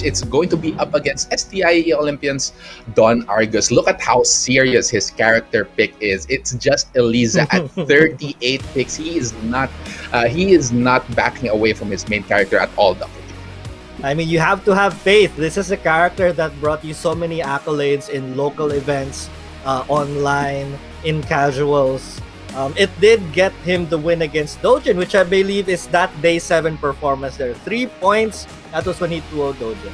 match. It's going to be up against STIE Olympians Don Argus. Look at how serious his character pick is. It's just Eliza at 38 picks. He is not backing away from his main character at all, Dr. I mean, you have to have faith. This is a character that brought you so many accolades in local events, online, in casuals. It did get him the win against Dojin, which I believe is that day 7 performance there. 3 points. That was when he 2-0 Dojin.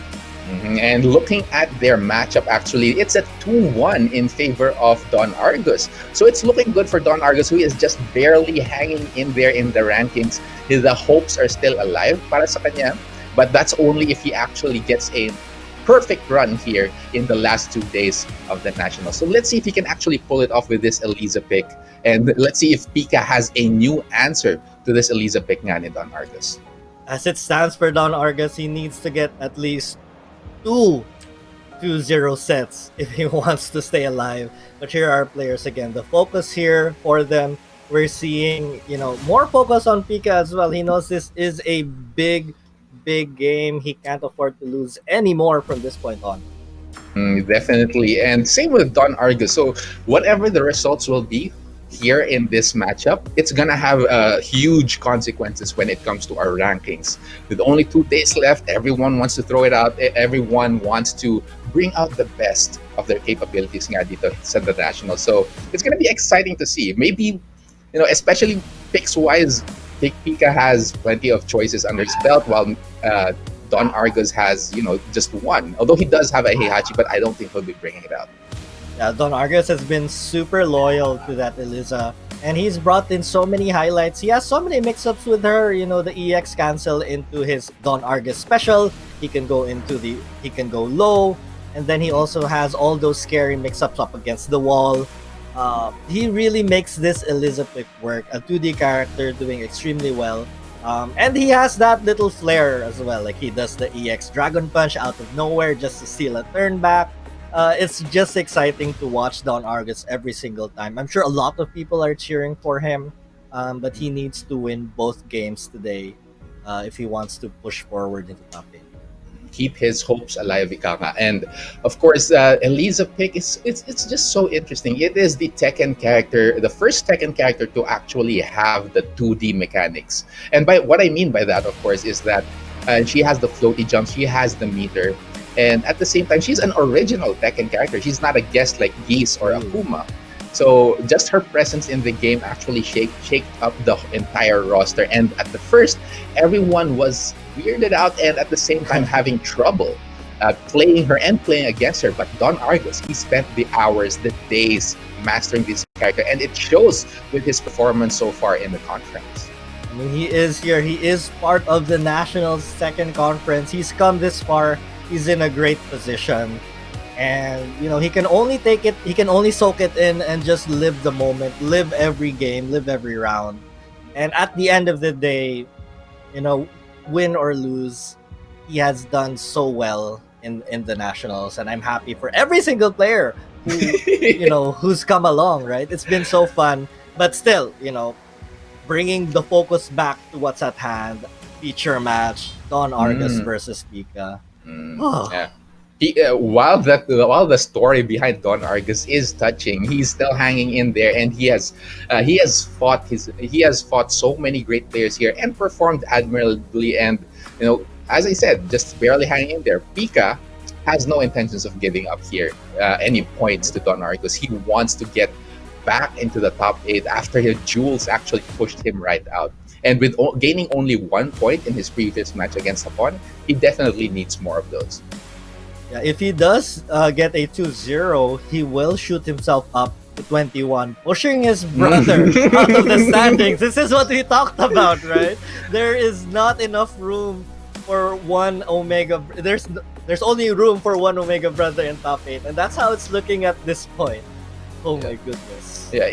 And looking at their matchup, actually, it's a 2-1 in favor of Don Argus. So it's looking good for Don Argus, who is just barely hanging in there in the rankings. The hopes are still alive para sa kanya. But that's only if he actually gets a perfect run here in the last 2 days of the National. So let's see if he can actually pull it off with this Eliza pick. And let's see if Pika has a new answer to this Eliza pick nga ni Don Argus. As it stands for Don Argus, he needs to get at least 2 2-0 sets if he wants to stay alive. But here are players again. The focus here for them, we're seeing, more focus on Pika as well. He knows this is a big game. He can't afford to lose any more from this point on. Definitely. And same with Don Argus. So whatever the results will be here in this matchup, it's gonna have huge consequences when it comes to our rankings. With only 2 days left, everyone wants to throw it out. Everyone wants to bring out the best of their capabilities nga dito sa the National. So it's gonna be exciting to see. Maybe, especially picks wise, Pika has plenty of choices under his belt, while Don Argus has, just one. Although he does have a Heihachi, but I don't think he'll be bringing it out. Yeah, Don Argus has been super loyal to that Eliza, and he's brought in so many highlights. He has so many mix-ups with her. The EX cancel into his Don Argus special. He can go low, and then he also has all those scary mix-ups up against the wall. He really makes this Eliza pick work. A 2D character doing extremely well. And he has that little flair as well. Like he does the EX Dragon Punch out of nowhere just to steal a turn back. It's just exciting to watch Don Argus every single time. I'm sure a lot of people are cheering for him, but he needs to win both games today if he wants to push forward into top 8. Keep his hopes alive, Ikaka. And of course, Eliza pick it's just so interesting. It is the Tekken character, the first Tekken character to actually have the 2D mechanics. And by what I mean by that, of course, is that she has the floaty jump, she has the meter, and at the same time, she's an original Tekken character. She's not a guest like Geese or Akuma. So just her presence in the game actually shaked up the entire roster. And at the first, everyone was weirded out and at the same time having trouble playing her and playing against her. But Don Argus, he spent the hours, the days mastering this character, and it shows with his performance so far in the conference. I mean, he is here. He is part of the Nationals' second conference. He's come this far. He's in a great position. And, he can only take it, he can only soak it in and just live the moment, live every game, live every round. And at the end of the day, win or lose, he has done so well in the Nationals. And I'm happy for every single player who, who's come along, right? It's been so fun. But still, bringing the focus back to what's at hand, feature match, Don Argus versus Pika. Yeah. While the story behind Don Argus is touching, he's still hanging in there, and he has fought so many great players here and performed admirably. And as I said, just barely hanging in there. Pika has no intentions of giving up here any points to Don Argus. He wants to get back into the top 8 after his Jules actually pushed him right out. And with gaining only 1 point in his previous match against Japon, he definitely needs more of those. Yeah, if he does get a 2-0, he will shoot himself up to 21, pushing his brother out of the standings. This is what we talked about, right? There is not enough room for one Omega. There's only room for one Omega brother in top 8, and that's how it's looking at this point. Oh my goodness. Yeah,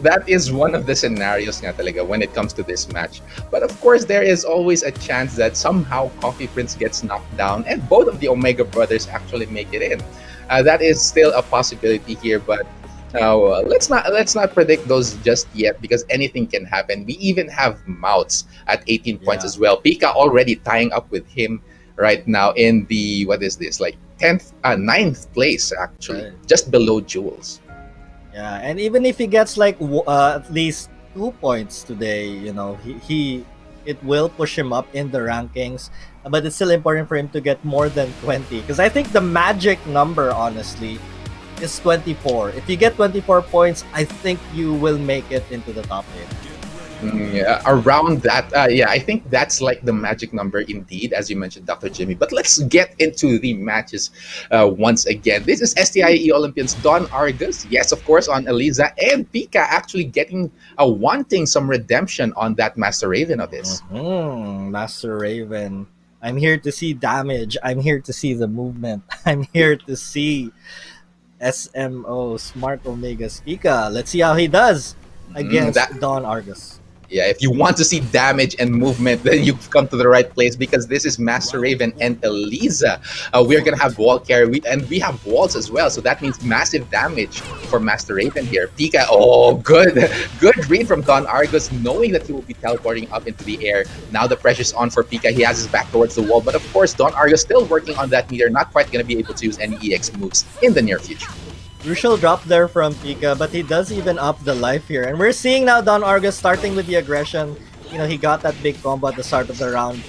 that is one of the scenarios nga talaga when it comes to this match. But of course, there is always a chance that somehow Coffee Prince gets knocked down and both of the Omega brothers actually make it in. That is still a possibility here, but let's not predict those just yet because anything can happen. We even have Mouts at 18 points as well. Pika already tying up with him right now in the, what is this, like 10th, ninth place actually, Right. just below Jules. Yeah, and even if he gets like at least 2 points today, he it will push him up in the rankings. But it's still important for him to get more than 20, because I think the magic number, honestly, is 24. If you get 24 points, I think you will make it into the top 8. Yeah, around that, yeah, I think that's like the magic number indeed, as you mentioned, Dr. Jimmy. But let's get into the matches once again. This is STIE Olympians Don Argus, yes, of course, on Eliza, and Pika actually getting wanting some redemption on that Master Raven of his. Master Raven. I'm here to see damage. I'm here to see the movement. I'm here to see SMO Smart Omega Spica. Let's see how he does against That Don Argus. Yeah, if you want to see damage and movement, then you've come to the right place, because this is Master Raven and Eliza. We're gonna have wall carry, and we have walls as well, so that means massive damage for Master Raven here. Pika, oh, good read from Don Argus, knowing that he will be teleporting up into the air. Now the pressure's on for Pika. He has his back towards the wall, but of course Don Argus still working on that meter, not quite gonna be able to use any EX moves in the near future. Crucial drop there from Pika, but he does even up the life here. And we're seeing now Don Argus starting with the aggression. He got that big combo at the start of the round.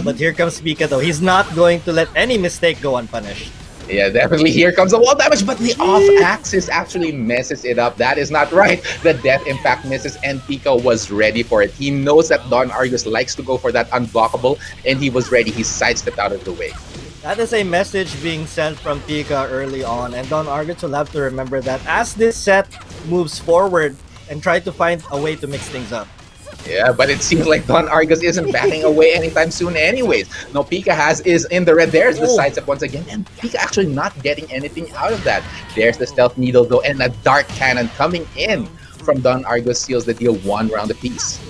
But here comes Pika though. He's not going to let any mistake go unpunished. Yeah, definitely. Here comes the wall damage, but the off-axis actually messes it up. That is not right. The death impact misses, and Pika was ready for it. He knows that Don Argus likes to go for that unblockable, and he was ready. He sidestepped out of the way. That is a message being sent from Pika early on, and Don Argus will have to remember that as this set moves forward and try to find a way to mix things up. Yeah, but it seems like Don Argus isn't backing away anytime soon anyways. No, Pika is in the red. There's the sidestep once again, and Pika actually not getting anything out of that. There's the stealth needle though, and a dark cannon coming in from Don Argus seals the deal one round apiece.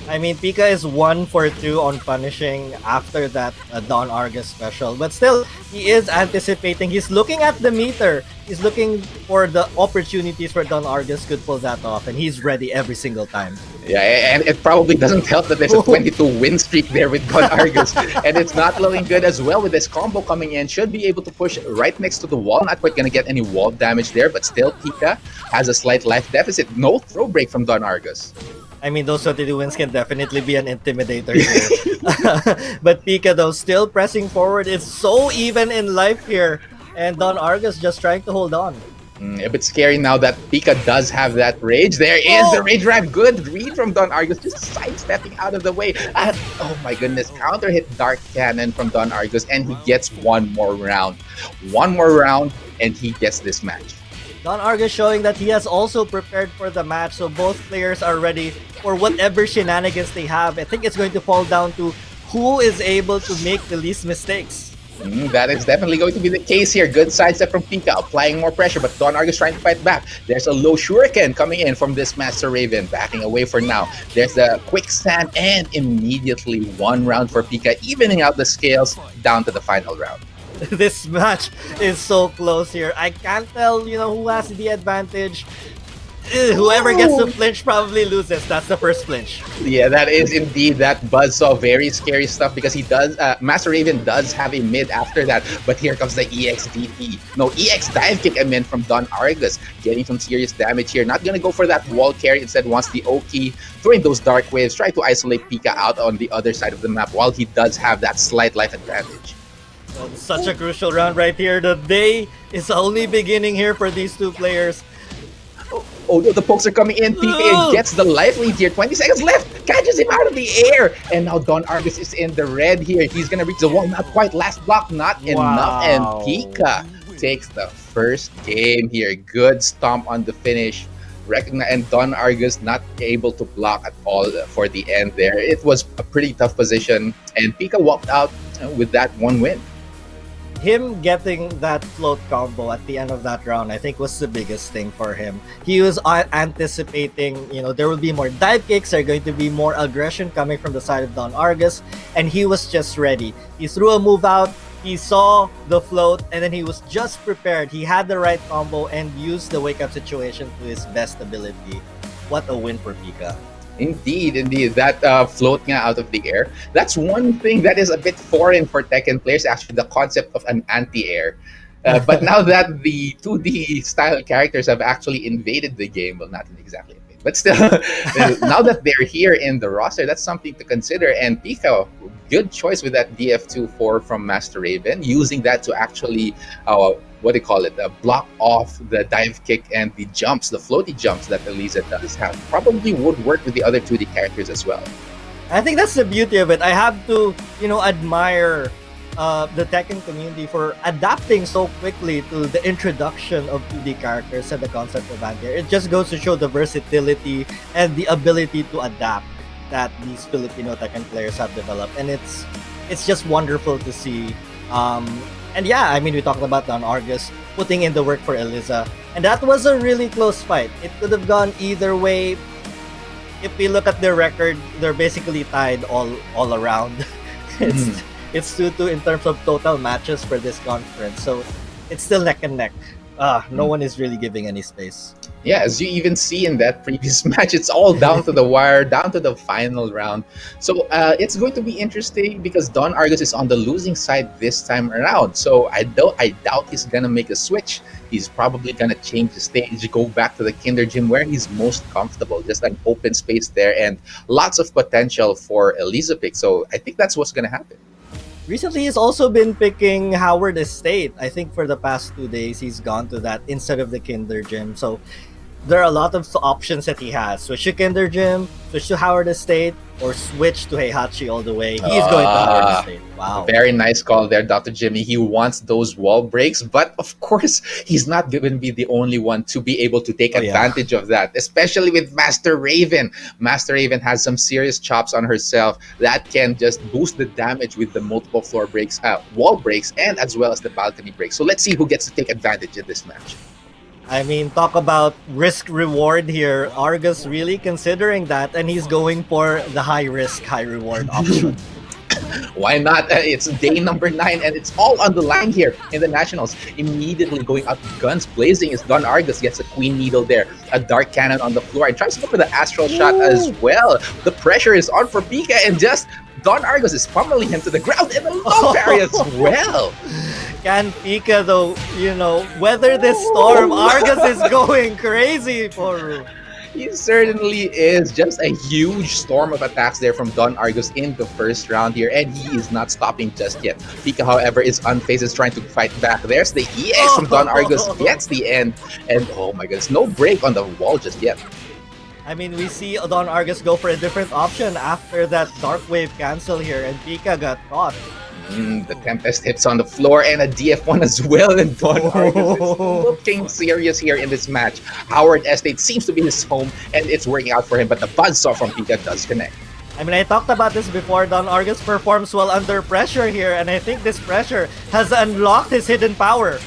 I mean, Pika is 1 for 2 on punishing after that Don Argus special. But still, he is anticipating. He's looking at the meter. He's looking for the opportunities where Don Argus could pull that off. And he's ready every single time. Yeah, and it probably doesn't help that there's a 22 win streak there with Don Argus. And it's not looking good as well with this combo coming in. Should be able to push right next to the wall. Not quite going to get any wall damage there. But still, Pika has a slight life deficit. No throw break from Don Argus. I mean, those 22 wins can definitely be an intimidator here. But Pika, though, still pressing forward. It's so even in life here. And Don Argus just trying to hold on. A bit scary now that Pika does have that rage. There is the rage drive. Good read from Don Argus, just sidestepping out of the way. And, oh my goodness, counter hit Dark Cannon from Don Argus, and he gets one more round. One more round, and he gets this match. Don Argus showing that he has also prepared for the match, so both players are ready for whatever shenanigans they have. I think it's going to fall down to who is able to make the least mistakes. That is definitely going to be the case here. Good sidestep from Pika, applying more pressure, but Don Argus trying to fight back. There's a low shuriken coming in from this Master Raven, backing away for now. There's the quicksand, and immediately one round for Pika, evening out the scales down to the final round. This match is so close here. I can't tell, who has the advantage. Whoever gets the flinch probably loses. That's the first flinch. Yeah, that is indeed that buzzsaw. Very scary stuff, because he does, Master Raven does have a mid after that. But here comes the EX dive kick from Don Argus, getting some serious damage here. Not gonna go for that wall carry, instead wants the O-key, throwing those dark waves, try to isolate Pika out on the other side of the map, while he does have that slight life advantage. Such a crucial round right here. The day is only beginning here for these two players. Oh no, the pokes are coming in. Pika gets the life lead here. 20 seconds left. Catches him out of the air. And now Don Argus is in the red here. He's going to reach the wall. Not quite. Last block. Not enough. And Pika takes the first game here. Good stomp on the finish. And Don Argus not able to block at all for the end there. It was a pretty tough position. And Pika walked out with that one win. Him getting that float combo at the end of that round, I think, was the biggest thing for him. He was anticipating, there will be more dive kicks, there are going to be more aggression coming from the side of Don Argus, and he was just ready. He threw a move out, he saw the float, and then he was just prepared. He had the right combo and used the wake-up situation to his best ability. What a win for Pika. Indeed, indeed. That float nga out of the air. That's one thing that is a bit foreign for Tekken players, actually, the concept of an anti-air. But now that the 2D style characters have actually invaded the game, well, not exactly invaded, but still, now that they're here in the roster, that's something to consider. And Pika, good choice with that DF2-4 from Master Raven, using that to actually what do you call it? Block off the dive kick and the jumps, the floaty jumps that Elisa does have. Probably would work with the other 2D characters as well. I think that's the beauty of it. I have to, admire the Tekken community for adapting so quickly to the introduction of 2D characters and the concept of anti. It just goes to show the versatility and the ability to adapt that these Filipino Tekken players have developed, and it's just wonderful to see. And yeah, I mean, we talked about Don Argus putting in the work for Eliza, and that was a really close fight. It could have gone either way. If we look at their record, they're basically tied all around. it's it's 2-2 in terms of total matches for this conference, so it's still neck and neck. No one is really giving any space. Yeah, as you even see in that previous match, it's all down to the wire, down to the final round. So it's going to be interesting because Don Argus is on the losing side this time around. So I doubt he's gonna make a switch. He's probably gonna change the stage, go back to the Kinder Gym where he's most comfortable, just an open space there and lots of potential for Elizabeth. So I think that's what's gonna happen. Recently, he's also been picking Howard Estate. I think for the past 2 days, he's gone to that instead of the Kinder Gym. So there are a lot of options that he has. Switch to Kinder Gym, switch to Howard Estate, or switch to Heihachi all the way. He's going to Howard Estate. Wow. Very nice call there, Dr. Jimmy. He wants those wall breaks, but of course, he's not going to be the only one to be able to take advantage of that, especially with Master Raven. Master Raven has some serious chops on herself that can just boost the damage with the multiple floor breaks, wall breaks, and as well as the balcony breaks. So let's see who gets to take advantage in this match. I mean, talk about risk reward here. Argus really considering that, and he's going for the high risk, high reward option. Why not? It's day number 9, and it's all on the line here in the Nationals. Immediately going out guns blazing as Don Argus gets a Queen Needle there, a Dark Cannon on the floor, and tries to go for the Astral Shot as well. The pressure is on for Pika, and just Don Argus is pummeling him to the ground, and a low parry as well. Can Pika, though, weather this storm? Argus is going crazy for... He certainly is. Just a huge storm of attacks there from Don Argus in the first round here, and he is not stopping just yet. Pika, however, is unfazed, is trying to fight back. There's the EX from Don Argus, gets the end, and oh my goodness, no break on the wall just yet. I mean, we see Don Argus go for a different option after that Dark Wave cancel here, and Pika got caught. The Tempest hits on the floor and a DF1 as well, and Don Argus is looking serious here in this match. Howard Estate seems to be his home, and it's working out for him, but the buzzsaw from Pika does connect. I mean, I talked about this before. Don Argus performs well under pressure here, and I think this pressure has unlocked his hidden power.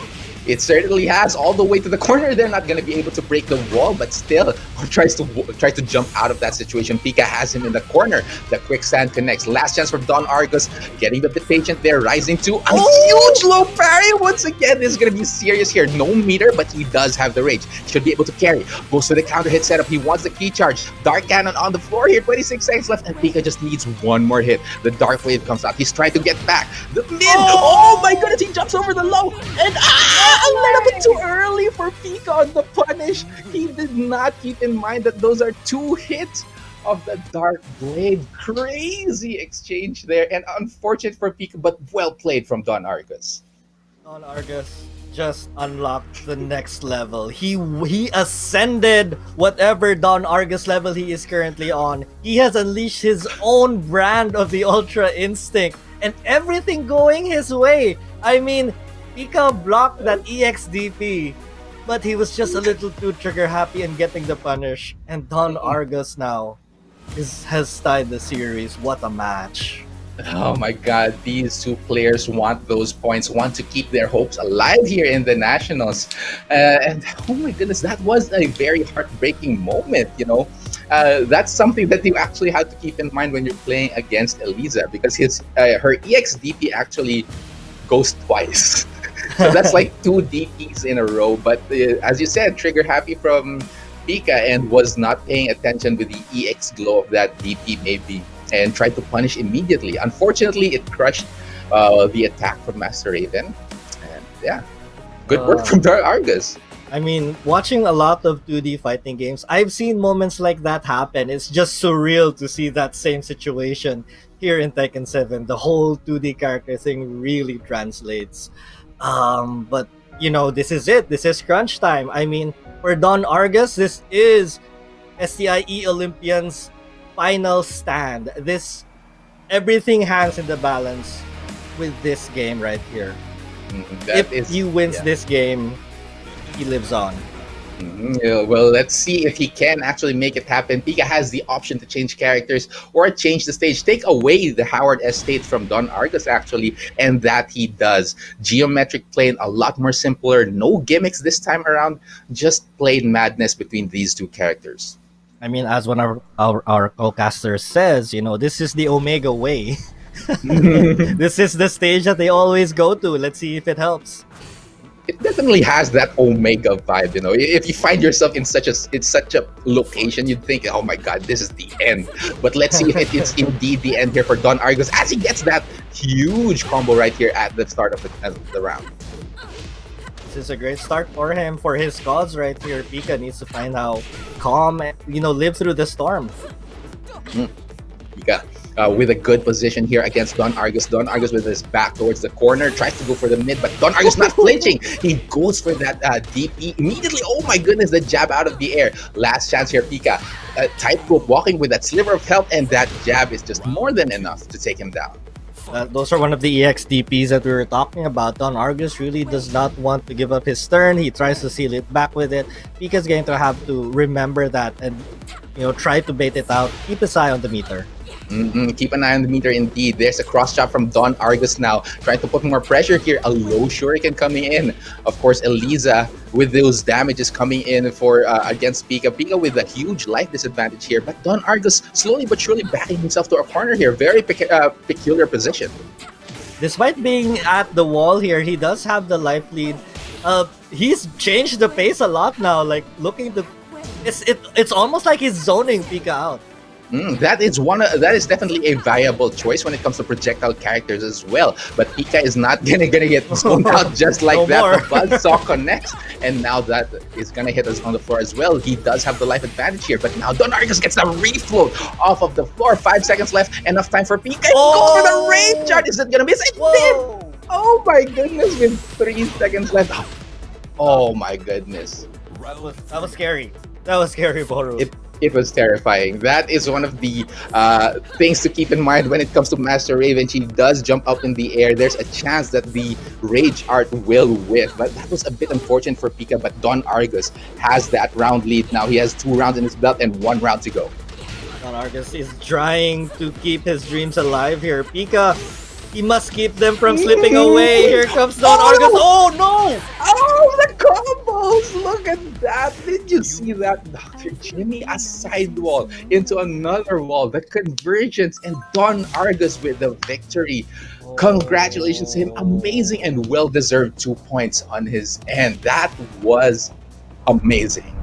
It certainly has, all the way to the corner. They're not going to be able to break the wall, but still tries to jump out of that situation. Pika has him in the corner. The quicksand connects. Last chance for Don Argus, getting a bit patient there, rising to a huge low parry. Once again, this is going to be serious here. No meter, but he does have the rage. Should be able to carry. Goes to the counter hit setup. He wants the key charge. Dark Cannon on the floor here. 26 seconds left, and Pika just needs one more hit. The Dark Wave comes out. He's trying to get back. The mid. Oh my goodness, he jumps over the low. And a little bit too early for Pika on the punish. He did not keep in mind that those are 2 hits of the Dark Blade. Crazy exchange there, and unfortunate for Pika, but well played from Don Argus. Don Argus just unlocked the next level. He ascended whatever Don Argus level he is currently on. He has unleashed his own brand of the Ultra Instinct, and everything going his way. I mean, Pika blocked that EXDP, but he was just a little too trigger happy in getting the punish. And Don Argus now has tied the series. What a match. Oh my god, these 2 players want those points, want to keep their hopes alive here in the Nationals. And oh my goodness, that was a very heartbreaking moment, That's something that you actually have to keep in mind when you're playing against Eliza, because her EXDP actually goes twice. So that's like 2 DPs in a row. But as you said, trigger happy from Pika and was not paying attention with the EX glow of that DP maybe and tried to punish immediately. Unfortunately, it crushed the attack from Master Raven. And yeah, good work Uh, from Dark Argus. I mean, watching a lot of 2D fighting games, I've seen moments like that happen. It's just surreal to see that same situation here in Tekken 7. The whole 2D character thing really translates. But this is it. This is crunch time. I mean, for Don Argus, this is STIE Olympians' final stand. This everything hangs in the balance with this game right here. That If is, he wins yeah. this game, he lives on. Yeah, well, let's see if he can actually make it happen. Pika has the option to change characters or change the stage, take away the Howard Estate from Don Argus, actually, and that he does. Geometric plane, a lot more simpler, no gimmicks this time around, just plain madness between these two characters. I mean, as one of our co-caster says, this is the Omega way. This is the stage that they always go to. Let's see if it helps. It definitely has that Omega vibe, you know. If you find yourself in such a location, you'd think, "Oh my God, this is the end." But let's see if it's indeed the end here for Don Argus as he gets that huge combo right here at the start of the round. This is a great start for him, for his cause right here. Pika needs to find how calm, live through the storm. Pika with a good position here against Don Argus. Don Argus with his back towards the corner tries to go for the mid, but Don Argus not flinching. He goes for that DP immediately. Oh my goodness, the jab out of the air. Last chance here, Pika. Tightrope walking with that sliver of health, and that jab is just more than enough to take him down. Those are one of the EXDPs that we were talking about. Don Argus really does not want to give up his turn. He tries to seal it back with it. Pika's going to have to remember that and try to bait it out. Keep his eye on the meter. Keep an eye on the meter indeed. There's a cross chop from Don Argus now, trying to put more pressure here. A low shuriken coming in. Of course, Eliza with those damages coming in for against Pika. Pika with a huge life disadvantage here, but Don Argus slowly but surely backing himself to a corner here. Very peculiar position. Despite being at the wall here, he does have the life lead. He's changed the pace a lot now. Like looking to, it's almost like he's zoning Pika out. That is definitely a viable choice when it comes to projectile characters as well. But Pika is not gonna get zoned out just like No that. more. The buzzsaw connects, and now that is gonna hit us on the floor as well. He does have the life advantage here, but now Don Argus gets the refloat off of the floor. 5 seconds left, enough time for Pika. Go for the rage charge. Is it gonna miss? It did. Oh my goodness! With 3 seconds left. Oh my goodness. That was scary. That was scary, Boru. It was terrifying. That is one of the things to keep in mind when it comes to Master Raven. She does jump up in the air. There's a chance that the Rage Art will whiff, but that was a bit unfortunate for Pika. But Don Argus has that round lead now. He has 2 rounds in his belt and 1 round to go. Don Argus is trying to keep his dreams alive here. Pika, he must keep them from slipping away. Here comes Don Argus. Oh no! Oh, the combos! Look at that! Did you see that, Dr. Jimmy? A sidewall into another wall. The convergence, and Don Argus with the victory. Congratulations to him. Amazing and well-deserved 2 points on his end. That was amazing.